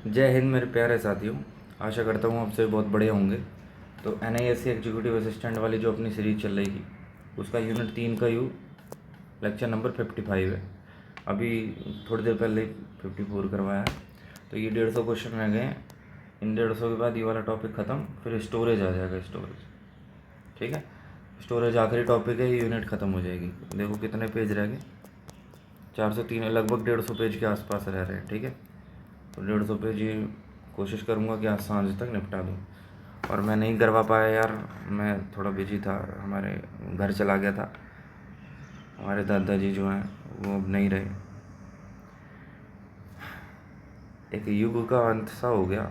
जय हिंद मेरे प्यारे साथियों। आशा करता हूँ आप सभी बहुत बढ़िया होंगे। तो NISC एग्जीक्यूटिव असिस्टेंट वाली जो अपनी सीरीज चल रही थी उसका यूनिट 3 का लेक्चर नंबर 55 है। अभी थोड़ी देर पहले 54 करवाया है। तो ये 150 क्वेश्चन रह गए हैं। इन 150 के बाद ये वाला टॉपिक ख़त्म, फिर स्टोरेज आ जाएगा। स्टोरेज ठीक है, स्टोरेज आखिरी टॉपिक है, ये यूनिट ख़त्म हो जाएगी। देखो कितने पेज रह गए, 403, लगभग 150 पेज के आसपास रह रहे हैं। ठीक है, तो 150 पेज ये कोशिश करूँगा कि आज सांझ तक निपटा दूँ। और मैं नहीं करवा पाया यार, मैं थोड़ा बिजी था, हमारे घर चला गया था। हमारे दादाजी जो हैं वो अब नहीं रहे। एक युग का अंत सा हो गया।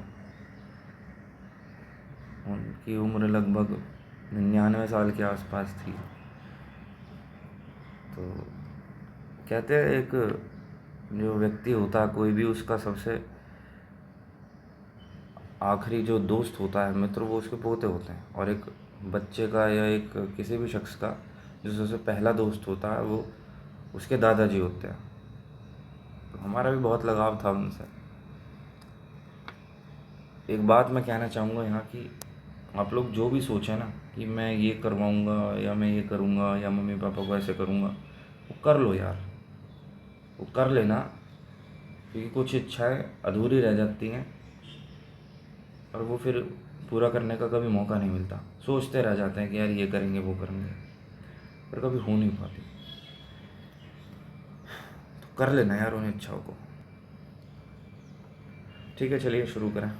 उनकी उम्र लगभग 99 साल के आसपास थी। तो कहते हैं एक जो व्यक्ति होता है कोई भी, उसका सबसे आखिरी जो दोस्त होता है, मित्र, वो उसके पोते होते हैं। और एक बच्चे का या एक किसी भी शख्स का जो सबसे पहला दोस्त होता है वो उसके दादाजी होते हैं। तो हमारा भी बहुत लगाव था उनसे। एक बात मैं कहना चाहूँगा यहाँ की, आप लोग जो भी सोचें ना कि मैं ये करवाऊँगा या मैं ये करूँगा या मम्मी पापा को ऐसे करूँगा, वो कर लो यार, वो कर लेना। क्योंकि कुछ इच्छाएं अधूरी रह जाती हैं और वो फिर पूरा करने का कभी मौका नहीं मिलता। सोचते रह जाते हैं कि यार ये करेंगे वो करेंगे, पर कभी हो नहीं पाती। तो कर लेना यार उन इच्छाओं को। ठीक है, चलिए शुरू करें।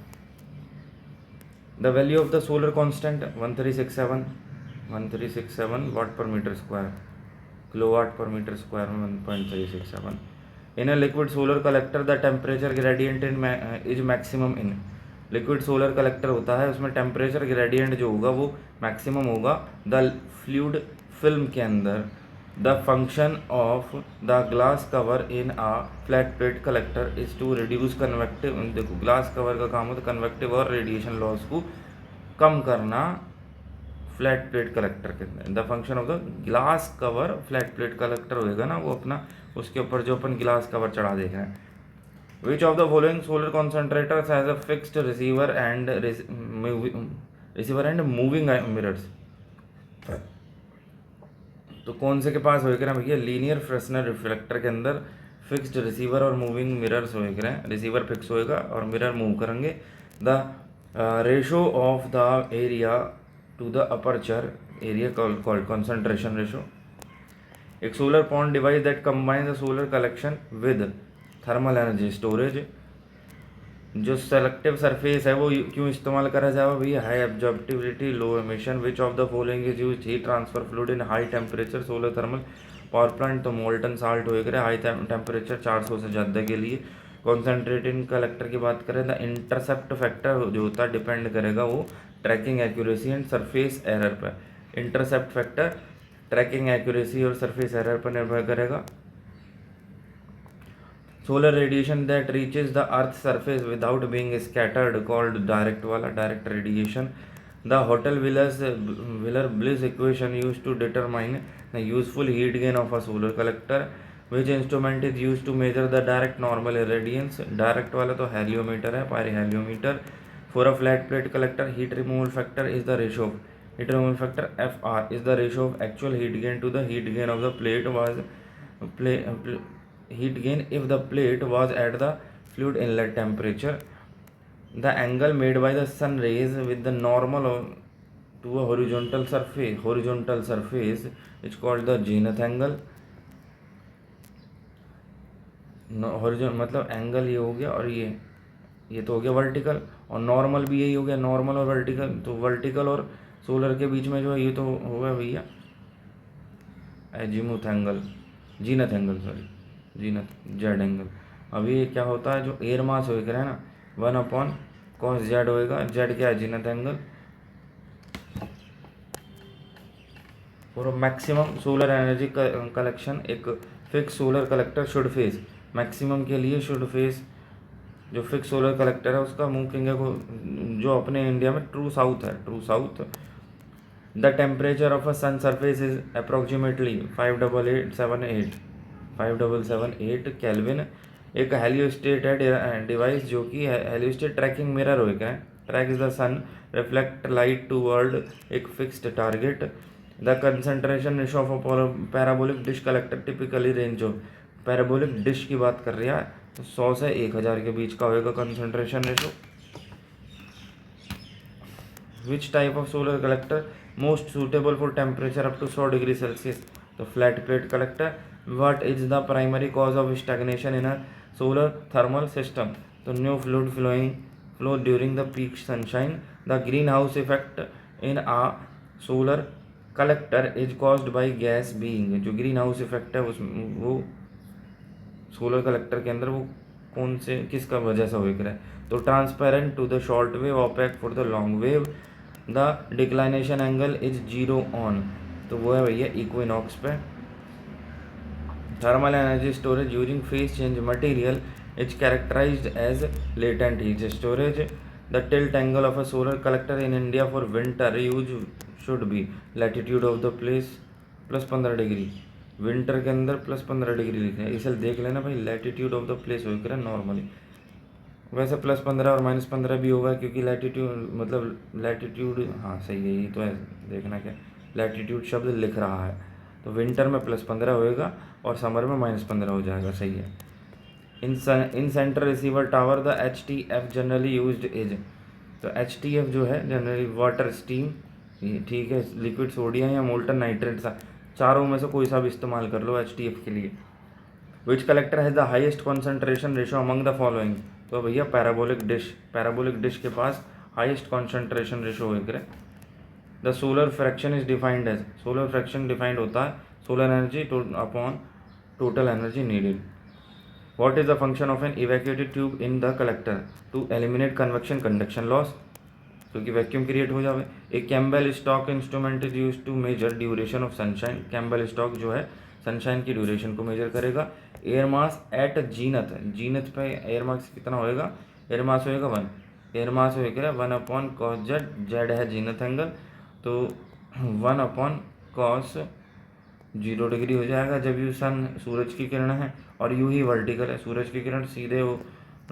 The value of the solar constant 1367 watt per metre square, kilowatt per metre square में 1.367। In a liquid solar collector the temperature gradient is maximum in. Liquid solar collector होता है, उसमें टेम्परेचर ग्रेडियंट जो होगा वो मैक्सिमम होगा the fluid film के अंदर। The function of the glass cover in a flat plate collector is to reduce convective. देखो, ग्लास कवर का काम होता है कन्वेक्टिव और रेडिएशन लॉस को कम करना फ्लैट प्लेट कलेक्टर के अंदर। The function of the glass cover, flat plate collector होएगा ना वो अपना, उसके ऊपर जो अपन ग्लास कवर चढ़ा देख रहे हैं। विच of the following solar concentrators has a fixed receiver and moving mirrors. तो कौन से के पास होएगा ना भैया, लीनियर फ्रेसनर रिफ्लेक्टर के अंदर फिक्स्ड रिसीवर और मूविंग मिरर्स होएगा। रिसीवर फिक्स होएगा और मिरर मूव करेंगे। The ratio of the area to the aperture area called concentration ratio. एक solar pond device that combines the solar collection with thermal energy storage. जो selective surface है वो क्यों इस्तेमाल करा जाए भैया, high absorbability low emission. Which of the following is use heat transfer fluid in high temperature solar thermal power plant. तो molten salt होएगा हाई टेम्परेचर 400 से ज़्यादा के लिए। कॉन्सेंट्रेटिंग कलेक्टर की बात करें, द इंटरसेप्ट फैक्टर जो होता है डिपेंड करेगा वो tracking accuracy and surface error पर। इंटरसेप्ट फैक्टर ट्रैकिंग एक्यूरेसी और सरफेस एरर पर निर्भर करेगा। Solar radiation that reaches the earth surface without being scattered called direct वाला, direct radiation. The Hottel Whillier Bliss equation use to determine the useful heat gain of a solar collector. Which instrument is use to measure the direct normal radiance. Direct वाला तो heliometer है, pyrheliometer. For a flat plate collector heat removal factor is the ratio of heat removal factor FR is the ratio of actual heat gain to the heat gain of the plate was heat gain if the plate was at the fluid inlet temperature. The angle made by the sun rays with the normal to a horizontal surface is called the zenith angle. Horizon मतलब angle ये हो गया, और ये तो हो गया vertical, और नॉर्मल भी यही हो गया, नॉर्मल और वर्टिकल। तो वर्टिकल और सोलर के बीच में जो है ये तो होगा भैया azimuth angle, zenith angle, sorry zenith Z angle. अभी ये क्या होता है, जो एयर मास होएगा है ना 1/cos जेड होएगा। जेड क्या है, zenith angle. For maximum solar energy collection एक fix solar collector should face, maximum के लिए शुड फेस जो फिक्स सोलर कलेक्टर है उसका मुंह कहेंगे को जो अपने इंडिया में ट्रू साउथ है, true south. The temperature of a sun surface is approximately 5878 Kelvin एक हेलियोस्टेट है डिवाइस जो कि हेलियोस्टेट ट्रैकिंग मिरर होगा, tracks the sun reflect light toward एक fixed target. The concentration ratio of a parabolic dish collector typically range of, parabolic dish की बात कर रही है तो 100 से 1000 के बीच का होगा concentration ratio. Which type of solar collector most suitable for temperature up to 100 degree Celsius, तो flat plate collector. What is the primary cause of stagnation in a solar thermal system, तो new fluid flow during the peak sunshine. The greenhouse effect in a solar collector is caused by gas being, जो greenhouse effect है उसमें वो solar collector के अंदर वो कौन से किसका वजह से हो रहा है, तो transparent to the short wave, opaque for the long wave. The declination angle is 0 on, तो वो है भैया इक्विनॉक्स पे। Thermal energy storage using phase change material is characterized as latent heat storage. The tilt angle of a solar collector in India for winter use should be latitude of the place +15 degree, winter के अंदर +15 degree लिखना है, इसे देख लेना भाई, latitude of the place हो कर नॉर्मली। वैसे +15 और -15 भी होगा क्योंकि लैटिट्यूड मतलब लैटिट्यूड, हाँ सही है, यही तो है, देखना क्या लैटिट्यूड शब्द लिख रहा है, तो विंटर में +15 होएगा और समर में -15 हो जाएगा, सही है। In centre receiver tower the HTF generally used is, तो HTF जो है जनरली वाटर स्टीम, ठीक है, लिक्विड सोडियम या मोल्टन नाइट्रेट सा, चारों में से कोई सा भी इस्तेमाल कर लो HTF के लिए। Which collector has the highest concentration ratio among the following, तो भैया पैराबोलिक डिश के पास हाईएस्ट कॉन्सेंट्रेशन रेशो होकर। The solar fraction is defined as, solar fraction defined होता है solar energy upon total energy needed. What is the function of an evacuated tube in the collector? To eliminate convection conduction loss, क्योंकि vacuum create हो जाए। एक Campbell stock instrument is use to measure duration of sunshine, Campbell stock जो है sunshine की duration को major करेगा। Air mass at जीनत, जीनत पे एयर मास कितना होएगा, एयर मास होएगा 1, एयर मास होएगा 1/cos जेड, जेड है जीनत एंगल, तो 1/cos 0 डिग्री हो जाएगा जब यू सन सूरज की किरण है और यू ही वर्टिकल है, सूरज की किरण सीधे वो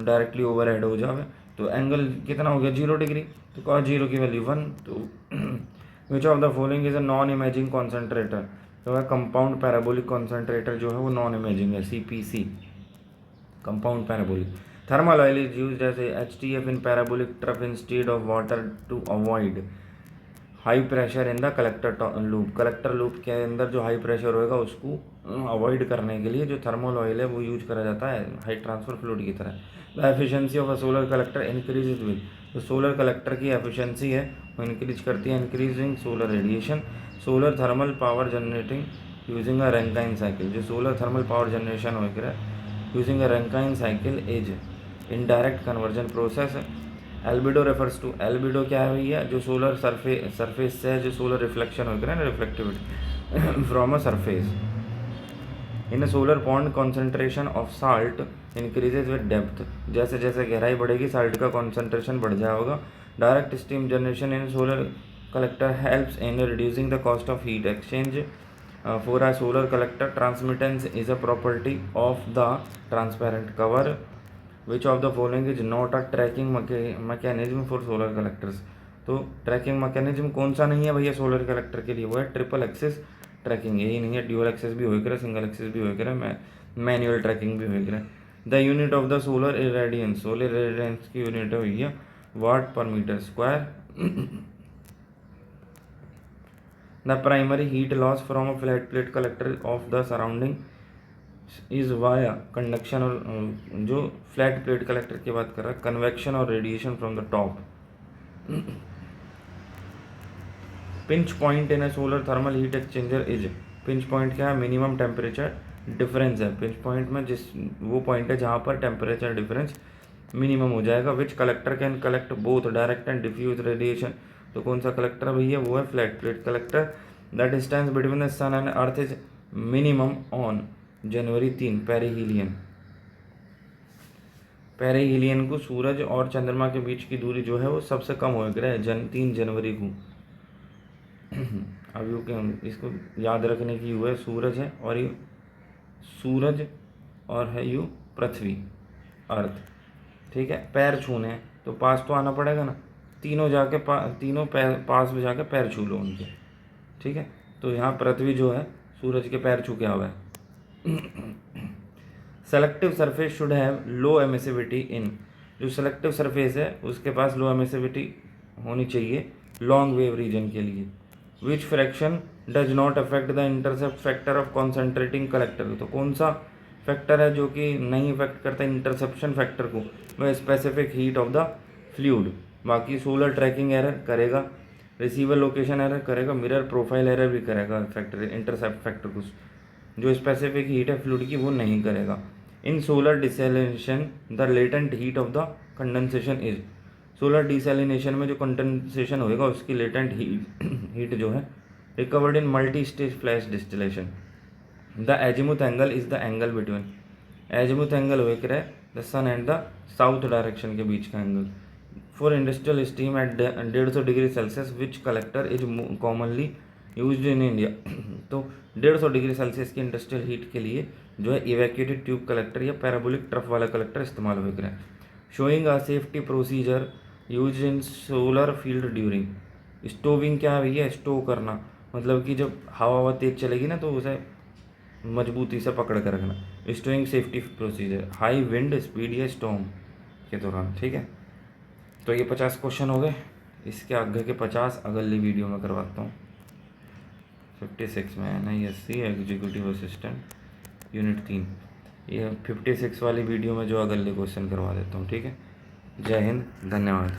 डायरेक्टली ओवरहेड हो जाए, तो एंगल कितना हो गया 0 डिग्री, तो cos 0 की वैल्यू 1। तो which of the following is a non imaging concentrator, तो है कंपाउंड पैराबोलिक कॉन्सेंट्रेटर जो है वो नॉन इमेजिंग है, CPC compound parabolic. Thermal oil is used as HTF in parabolic trough instead of water to avoid high pressure in the collector loop, collector loop के अंदर जो high pressure होएगा उसको avoid करने के लिए जो थर्मल ऑयल है वो यूज करा जाता है हाई ट्रांसफर फ्लूइड की तरह। The efficiency of a solar collector increase with, तो सोलर कलेक्टर की एफिशिएंसी है वो इंक्रीज करती है increasing solar radiation. Solar thermal power generating using a Rankine cycle, जो सोलर थर्मल पावर जनरेशन होकर using a Rankine cycle is indirect conversion process. Albedo refers to, albedo क्या है भैया, जो सोलर सरफेस से है जो सोलर रिफ्लेक्शन होकर है ना, reflectivity from a surface. In solar pond concentration of salt increases with depth, जैसे जैसे गहराई बढ़ेगी साल्ट का कॉन्सेंट्रेशन बढ़ जाएगा। Direct steam generation in solar collector helps in reducing the cost of heat exchange for a solar collector. Transmittance is a property of the transparent cover. Which of the following is not a tracking mechanism for solar collectors, तो tracking mechanism कौन सा नहीं है भैया solar collector के लिए, वो है ट्रिपल एक्सिस ट्रैकिंग, यही नहीं है, ड्यूअल एक्सेस भी हो करे, सिंगल एक्सेस भी हो करे, मैनुअल ट्रैकिंग भी हो करे। The unit of the solar irradiance, solar irradiance की यूनिट है भैया watt per metre square. The primary heat loss from a flat plate collector of the surrounding is via conduction, और जो फ्लैट प्लेट कलेक्टर की बात कर रहा है कन्वेक्शन और radiation from the top. Pinch point in A solar thermal heat exchanger is, pinch point क्या है, मिनिमम टेम्परेचर डिफरेंस है, पिंच पॉइंट में जिस वो पॉइंट है जहाँ पर टेम्परेचर डिफरेंस मिनिमम हो जाएगा। Which collector can collect both direct and diffuse radiation, तो कौन सा कलेक्टर भैया, वो है flat plate collector. The distance between the sun and earth is minimum on January 3 perihelion, perihelion को सूरज और चंद्रमा के बीच की दूरी जो है वो सबसे कम हो गया है 3 जनवरी को। अब यू क्या इसको याद रखने की, हुआ सूरज है और ये सूरज और है यू पृथ्वी, अर्थ, ठीक है। पैर छूने हैं तो पास तो आना पड़ेगा ना, तीनों जाके तीनों पैर पास में जाके पैर छू लो उनके, ठीक है। तो यहाँ पृथ्वी जो है सूरज के पैर छू के आवा है। Selective surface should have low emissivity in, जो सेलेक्टिव सरफेस है उसके पास लो एमिसिविटी होनी चाहिए लॉन्ग वेव रीजन के लिए। विच fraction does not affect the intercept factor of concentrating collector, तो कौन सा फैक्टर है जो कि नहीं इफेक्ट करता इंटरसेप्शन फैक्टर को, वह specific heat of the fluid. बाकी सोलर ट्रैकिंग एरर करेगा, रिसीवर लोकेशन एरर करेगा, मिरर प्रोफाइल एरर भी करेगा फैक्टर इंटरसेप्ट फैक्टर को, जो स्पेसिफिक हीट है फ्लूइड की वो नहीं करेगा। In solar desalination the latent heat of the condensation is, solar desalination में जो कंडेंसेशन होएगा उसकी लेटेंट हीट जो है recovered in multi stage flash distillation. The azimuth angle is the angle between, azimuth angle हो रहा है the sun and the south direction के बीच का angle. For industrial steam at 150 degree Celsius which collector is commonly used in India, तो 150 degree Celsius की industrial heat के लिए जो है इवैक्यूएटेड ट्यूब कलेक्टर या पैराबोलिक ट्रफ वाला कलेक्टर इस्तेमाल हो रहा है। Showing a safety procedure use in solar field during, stowing क्या है भैया, स्टोव करना, मतलब कि जब हवा तेज चलेगी ना तो उसे मजबूती से पकड़ कर रखना। स्टोइंग safety procedure high wind speed या स्टॉर्म के दौरान, ठीक है। तो ये 50 क्वेश्चन हो गए, इसके आगे के 50 अगली वीडियो में करवाता हूँ। 56 में NISC एग्जीक्यूटिव असिस्टेंट यूनिट 3, ये 56 वाली वीडियो में जो अगले क्वेश्चन करवा देता हूँ, ठीक है। जय हिंद, धन्यवाद।